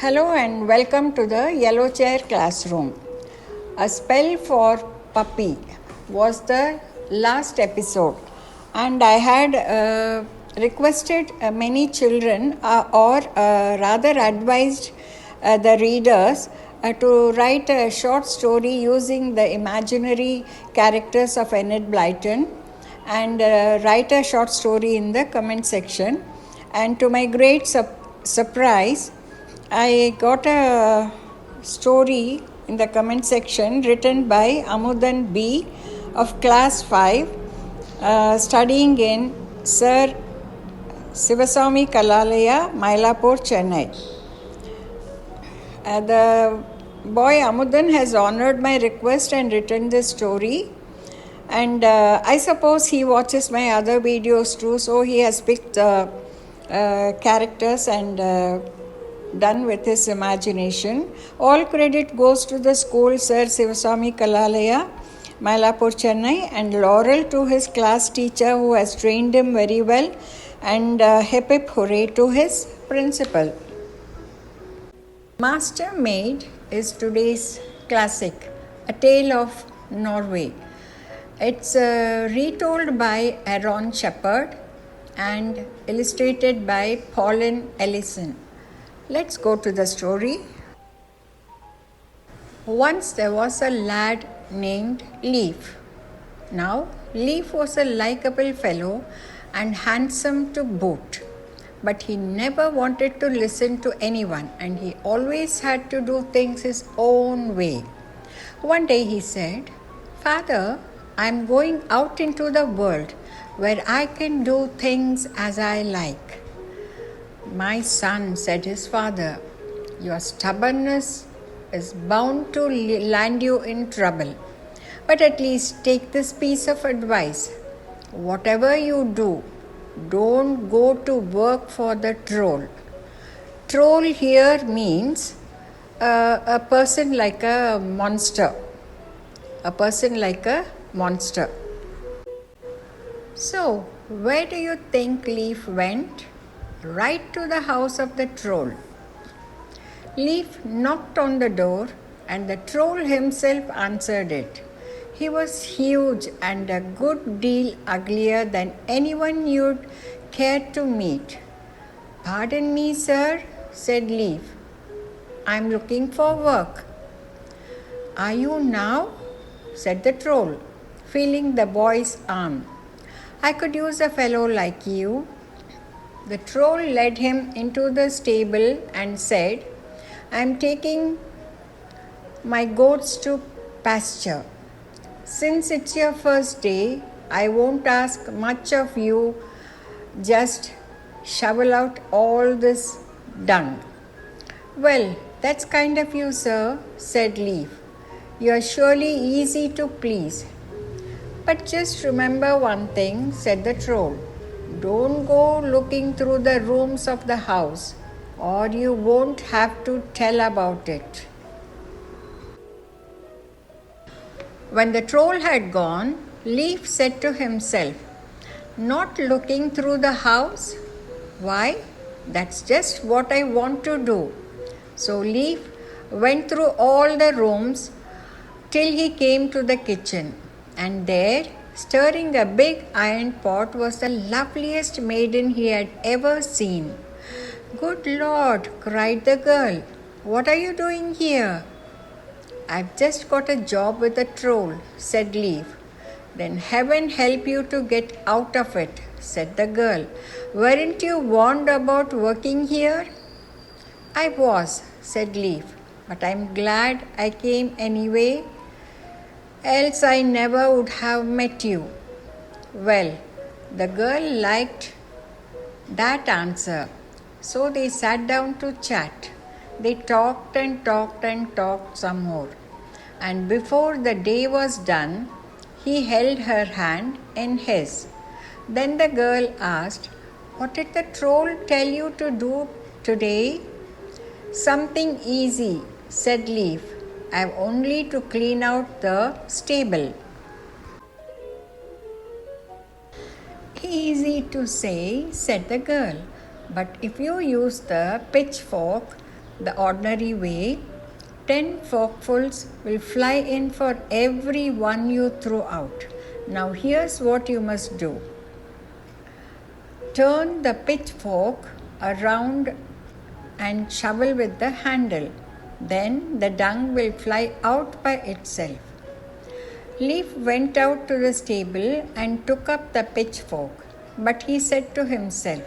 Hello and welcome to the Yellow Chair Classroom. A Spell for Puppy was the last episode, and I had requested many children or rather advised the readers to write a short story using the imaginary characters of Enid Blyton and write a short story in the comment section. And to my great surprise, I got a story in the comment section written by Amudan B of class 5, studying in Sir Sivaswamy Kalalaya, Mylapore, Chennai. The boy Amudan has honored my request and written this story. And I suppose he watches my other videos too, so he has picked characters and done with his imagination. All credit goes to the school Sir Sivaswamy Kalalaya, Mylapore, Chennai, and laurel to his class teacher who has trained him very well, and hip hip hooray to his principal. Master Maid is today's classic, A Tale of Norway. It's retold by Aaron Shepard and illustrated by Pauline Ellison. Let's go to the story. Once there was a lad named Leif. Now, Leif was a likable fellow and handsome to boot. But he never wanted to listen to anyone, and he always had to do things his own way. One day he said, "Father, I'm going out into the world where I can do things as I like." "My son," said his father, "your stubbornness is bound to land you in trouble. But at least take this piece of advice. Whatever you do, don't go to work for the troll." Troll here means a person like a monster. A person like a monster. So, where do you think Leif went? Right to the house of the troll. Leif knocked on the door, and the troll himself answered it. He was huge and a good deal uglier than anyone you'd care to meet. "Pardon me, sir," said Leif. "I'm looking for work." "Are you now?" said the troll, feeling the boy's arm. "I could use a fellow like you." The troll led him into the stable and said, "I'm taking my goats to pasture. Since it's your first day, I won't ask much of you. Just shovel out all this dung." "Well, that's kind of you, sir," said Leif. "You're surely easy to please." "But just remember one thing," said the troll. "Don't go looking through the rooms of the house, or you won't have to tell about it." When the troll had gone, Leif said to himself, "Not looking through the house? Why, that's just what I want to do." So Leif went through all the rooms till he came to the kitchen, and there, stirring a big iron pot, was the loveliest maiden he had ever seen. "Good Lord," cried the girl, "what are you doing here?" "I've just got a job with a troll," said Leif. "Then heaven help you to get out of it," said the girl. "Weren't you warned about working here?" "I was," said Leif, "but I'm glad I came anyway, else I never would have met you." Well, the girl liked that answer, so they sat down to chat. They talked and talked and talked some more, and before the day was done, he held her hand in his. Then the girl asked, "What did the troll tell you to do today?" "Something easy," said Leif. "I've only to clean out the stable." "Easy to say," said the girl, "but if you use the pitchfork, the ordinary way, 10 forkfuls will fly in for every one you throw out. Now here's what you must do. Turn the pitchfork around and shovel with the handle. Then the dung will fly out by itself. Leif went out to the stable and took up the pitchfork. But he said to himself,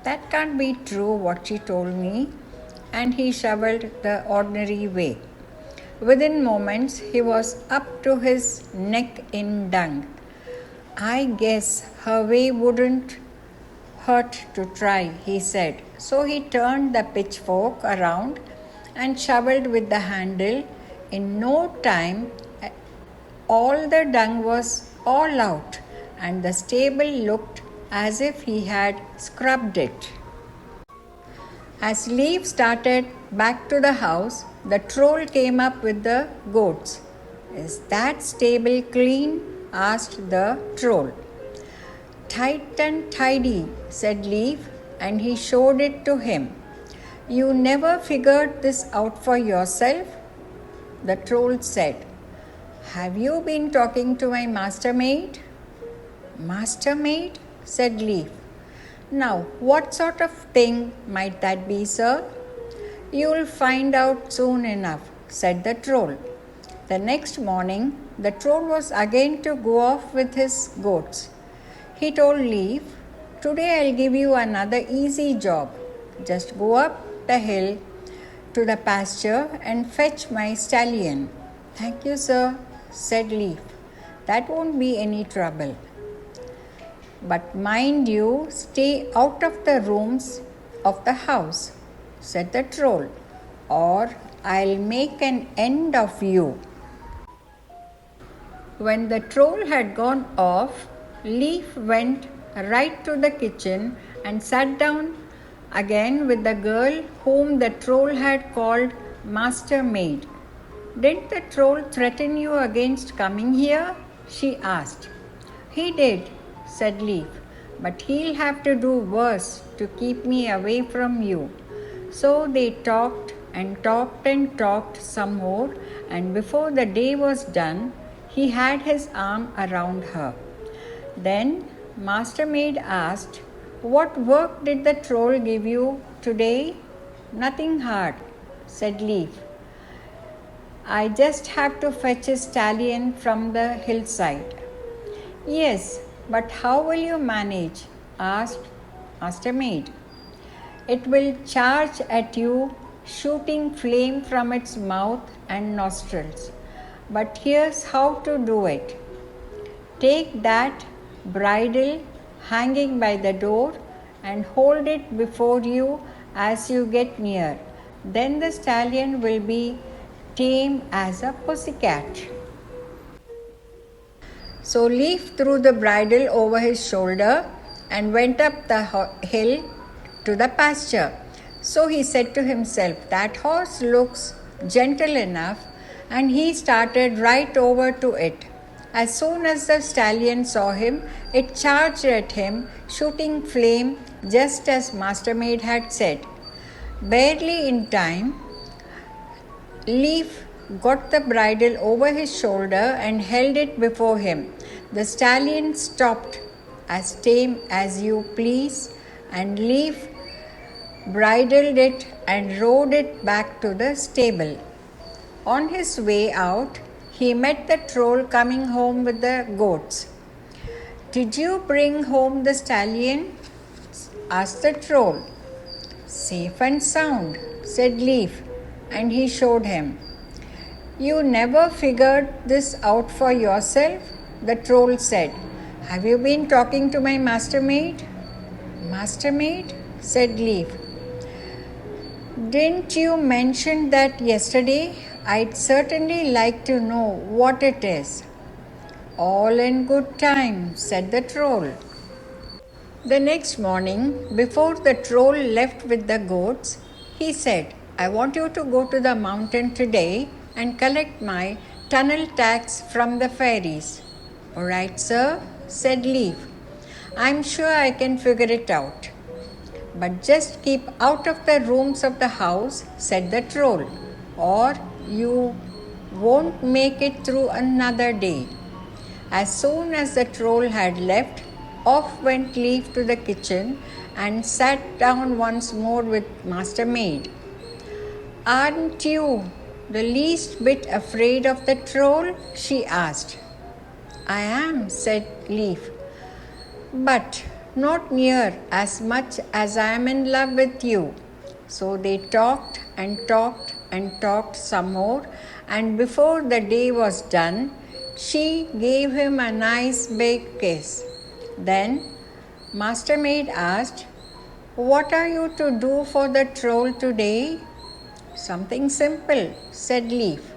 "That can't be true what she told me." And he shoveled the ordinary way. Within moments, he was up to his neck in dung. "I guess her way wouldn't hurt to try," he said. So he turned the pitchfork around and shoveled with the handle. In no time, all the dung was all out, and the stable looked as if he had scrubbed it. As Leif started back to the house, the troll came up with the goats. "Is that stable clean?" asked the troll. "Tight and tidy," said Leif, and he showed it to him. "You never figured this out for yourself?" The troll said. "Have you been talking to my master maid?" "Master maid?" said Leif. "Now, what sort of thing might that be, sir?" "You'll find out soon enough," said the troll. The next morning, the troll was again to go off with his goats. He told Leif, "Today I'll give you another easy job. Just go up the hill to the pasture and fetch my stallion." "Thank you, sir," said Leif. "That won't be any trouble. But mind you, stay out of the rooms of the house," said the troll, "or I'll make an end of you." When the troll had gone off, Leif went right to the kitchen and sat down again with the girl whom the troll had called Master Maid. "Didn't the troll threaten you against coming here?" she asked. "He did," said Leif, "but he'll have to do worse to keep me away from you." So they talked and talked and talked some more, and before the day was done, he had his arm around her. Then Master Maid asked, "What work did the troll give you today?" "Nothing hard," said Leif. "I just have to fetch a stallion from the hillside." "Yes, but how will you manage?" asked Master Maid. "It will charge at you, shooting flame from its mouth and nostrils. But here's how to do it. Take that bridle hanging by the door and hold it before you as you get near. Then the stallion will be tame as a pussycat." So Leif threw the bridle over his shoulder and went up the hill to the pasture. So he said to himself, "That horse looks gentle enough," and he started right over to it. As soon as the stallion saw him, it charged at him, shooting flame just as Master Maid had said. Barely in time, Leif got the bridle over his shoulder and held it before him. The stallion stopped, as tame as you please, and Leif bridled it and rode it back to the stable. On his way out, he met the troll coming home with the goats. "Did you bring home the stallion?" asked the troll. "Safe and sound," said Leif, and he showed him. "You never figured this out for yourself?" the troll said. "Have you been talking to my master maid?" "Master maid?" said Leif. "Didn't you mention that yesterday? I'd certainly like to know what it is." "All in good time," said the troll. The next morning, before the troll left with the goats, he said, "I want you to go to the mountain today and collect my tunnel tax from the fairies." "All right, sir," said Leif. "I'm sure I can figure it out." But just keep out of the rooms of the house, said the troll, or you won't make it through another day. As soon as the troll had left, off went Leif to the kitchen and sat down once more with Master Maid. Aren't you the least bit afraid of the troll? She asked. I am, said Leif, but not near as much as I am in love with you. So they talked and talked and talked some more, and before the day was done, she gave him a nice big kiss. Then Master Maid asked, what are you to do for the troll today? Something simple, said Leif.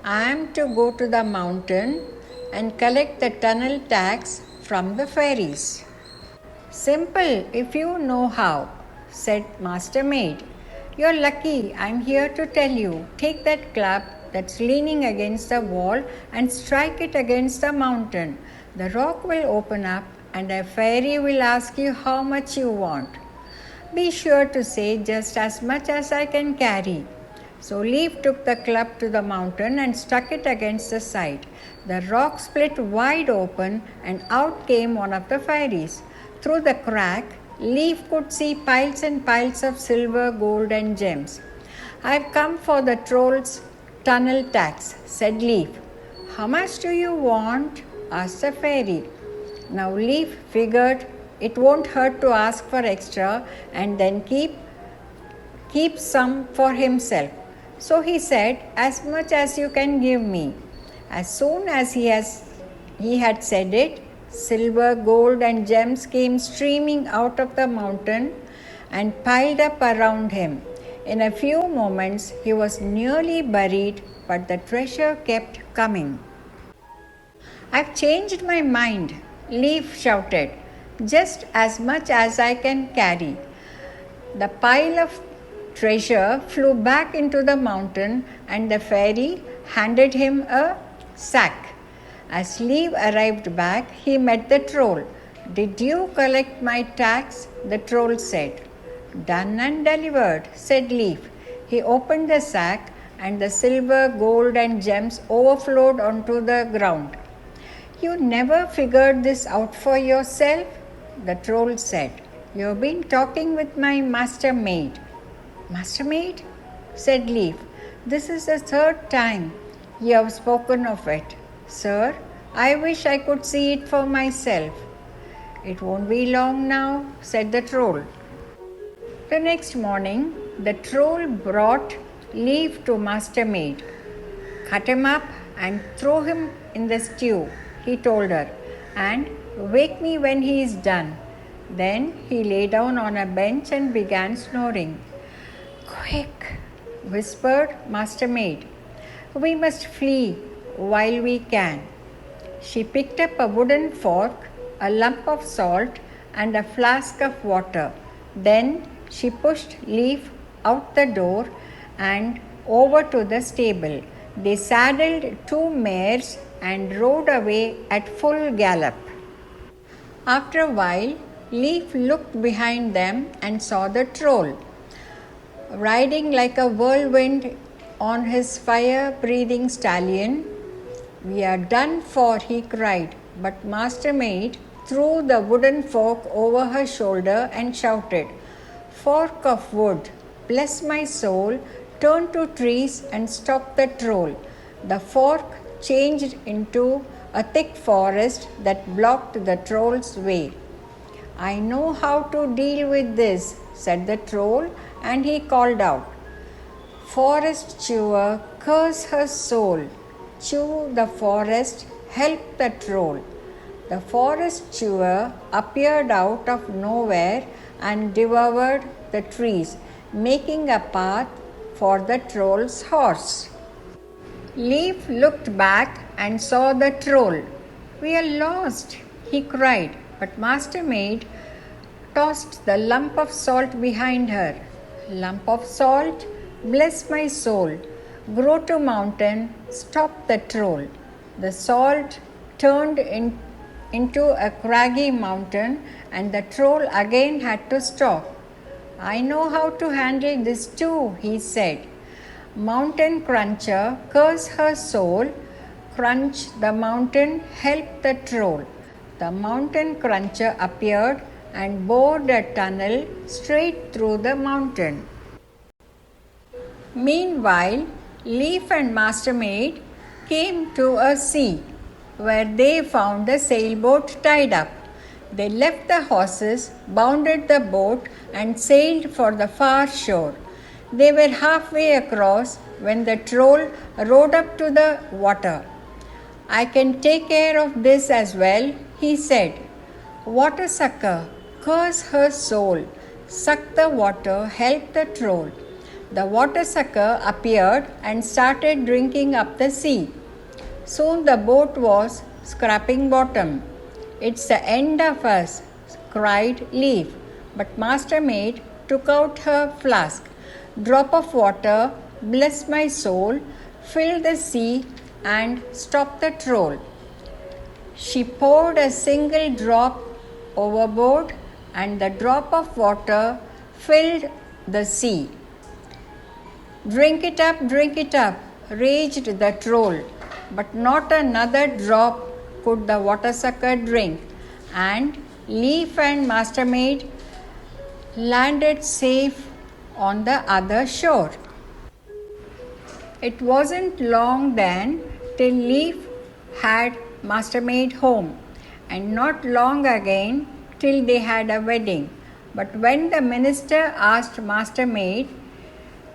I am to go to the mountain and collect the tunnel tax from the fairies. Simple if you know how, said Master Maid. You're lucky I'm here to tell you. Take that club that's leaning against the wall and strike it against the mountain. The rock will open up and a fairy will ask you how much you want. Be sure to say just as much as I can carry. So Leif took the club to the mountain and struck it against the side. The rock split wide open and out came one of the fairies. Through the crack, Leif could see piles and piles of silver, gold, and gems. I've come for the troll's tunnel tax, said Leif. How much do you want? Asked the fairy. Now Leif figured it won't hurt to ask for extra and then keep some for himself. So he said, as much as you can give me. As soon as he had said it, silver, gold, and gems came streaming out of the mountain and piled up around him. In a few moments, he was nearly buried, but the treasure kept coming. I've changed my mind, Leif shouted, just as much as I can carry. The pile of treasure flew back into the mountain, and the fairy handed him a sack. As Leif arrived back, he met the troll. Did you collect my tax? The troll said. Done and delivered, said Leif. He opened the sack, and the silver, gold, and gems overflowed onto the ground. You never figured this out for yourself? The troll said. You've been talking with my Master Maid. Master Maid? Said Leif. This is the third time you have spoken of it. Sir, I wish I could see it for myself. It won't be long now, said the troll. The next morning, the troll brought Leif to Master Maid. Cut him up and throw him in the stew, he told her, and wake me when he is done. Then he lay down on a bench and began snoring. Quick, whispered Master Maid. We must flee while we can. She picked up a wooden fork, a lump of salt, and a flask of water. Then she pushed Leif out the door and over to the stable. They saddled 2 mares and rode away at full gallop. After a while, Leif looked behind them and saw the troll, riding like a whirlwind on his fire-breathing stallion. We are done for, he cried, but Master Maid threw the wooden fork over her shoulder and shouted, Fork of wood, bless my soul, turn to trees and stop the troll. The fork changed into a thick forest that blocked the troll's way. I know how to deal with this, said the troll, and he called out, Forest chewer, curse her soul. Chew the forest, help the troll. The forest chewer appeared out of nowhere and devoured the trees, making a path for the troll's horse. Leif looked back and saw the troll. We are lost, he cried, but Master Maid tossed the lump of salt behind her. Lump of salt, bless my soul, grow to mountain, stop the troll. The salt turned into a craggy mountain, and the troll again had to stop. I know how to handle this too, he said. Mountain Cruncher, curse her soul. Crunch the mountain, help the troll. The mountain cruncher appeared and bored a tunnel straight through the mountain. Meanwhile, Leif and Master Maid came to a sea where they found the sailboat tied up. They left the horses, bounded the boat, and sailed for the far shore. They were halfway across when the troll rode up to the water. I can take care of this as well, he said. Water sucker, curse her soul. Suck the water, help the troll. The water sucker appeared and started drinking up the sea. Soon the boat was scraping bottom. It's the end of us, cried Leif. But Master Maid took out her flask. Drop of water, bless my soul, fill the sea and stop the troll. She poured a single drop overboard and the drop of water filled the sea. Drink it up, raged the troll, but not another drop could the water sucker drink, and Leif and Master Maid landed safe on the other shore. It wasn't long then till Leif had Master Maid home, and not long again till they had a wedding. But when the minister asked Master Maid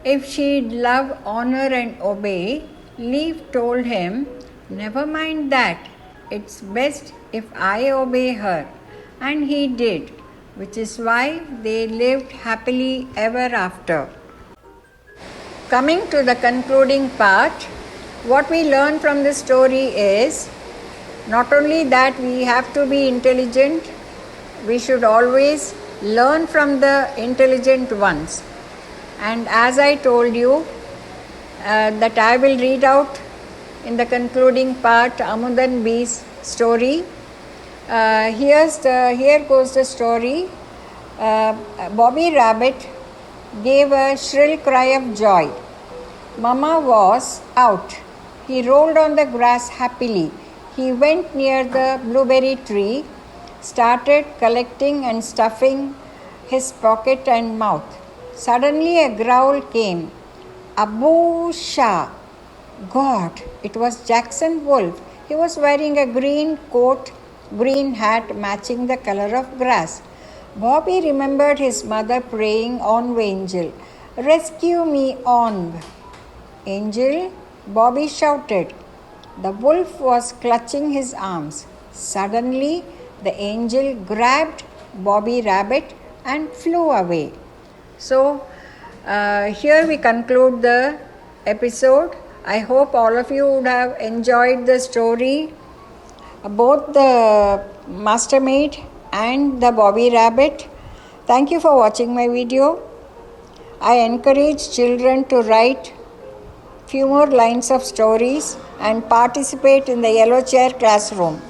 if she'd love, honor, and obey, Leif told him, never mind that, it's best if I obey her. And he did, which is why they lived happily ever after. Coming to the concluding part, what we learn from this story is not only that we have to be intelligent, we should always learn from the intelligent ones. And as I told you, that I will read out in the concluding part Amudan B's story. Here goes the story. Bobby Rabbit gave a shrill cry of joy. Mama was out. He rolled on the grass happily. He went near the blueberry tree, started collecting and stuffing his pocket and mouth. Suddenly a growl came. Aboo-sha! God, it was Jackson Wolf. He was wearing a green coat, green hat matching the color of grass. Bobby remembered his mother praying, "On, Angel, rescue me, on." Angel, Bobby shouted. The wolf was clutching his arms. Suddenly, the angel grabbed Bobby Rabbit and flew away. So, here we conclude the episode. I hope all of you would have enjoyed the story, both the Master Maid and the Bobby Rabbit. Thank you for watching my video. I encourage children to write few more lines of stories and participate in the yellow chair classroom.